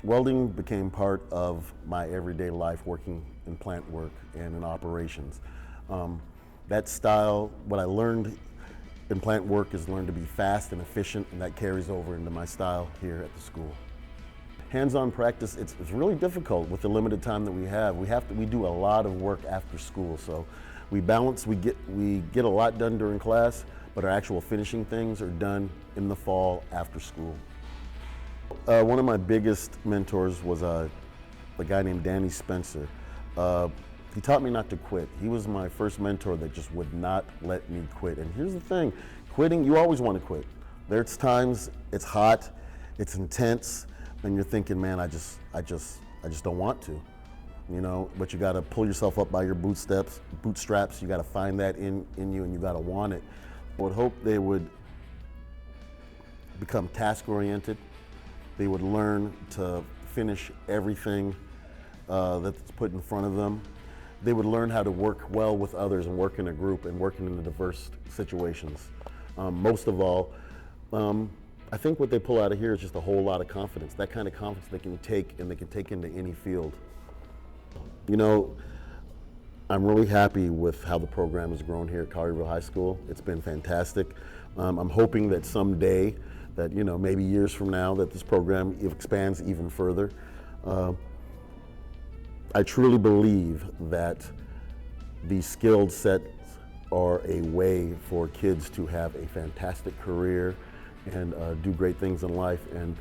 Welding became part of my everyday life, working in plant work and in operations. That style, what I learned in plant work is learned to be fast and efficient, and that carries over into my style here at the school. Hands-on practice, it's really difficult with the limited time that we have. We do a lot of work after school, so we balance, we get a lot done during class, but our actual finishing things are done in the fall after school. One of my biggest mentors was a guy named Danny Spencer. He taught me not to quit. He was my first mentor that just would not let me quit. And here's the thing, quitting, you always want to quit. There's times it's hot, it's intense, and you're thinking, man, I just don't want to, you know, but you got to pull yourself up by your bootstraps. You got to find that in you, and you got to want it. I would hope they would become task-oriented. They would learn to finish everything that's put in front of them. They would learn how to work well with others and work in a group and working in the diverse situations. Most of all, I think what they pull out of here is just a whole lot of confidence. That kind of confidence they can take, and they can take into any field. You know, I'm really happy with how the program has grown here at Collierville High School. It's been fantastic. I'm hoping that someday, that, you know, maybe years from now, that this program expands even further. I truly believe that these skilled sets are a way for kids to have a fantastic career and do great things in life, and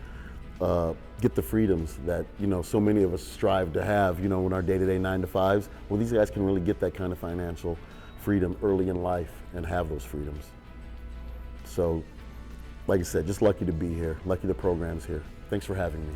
get the freedoms that, you know, so many of us strive to have, you know, in our day-to-day 9-to-5s. Well, these guys can really get that kind of financial freedom early in life and have those freedoms. So, like I said, just lucky to be here, lucky the program's here. Thanks for having me.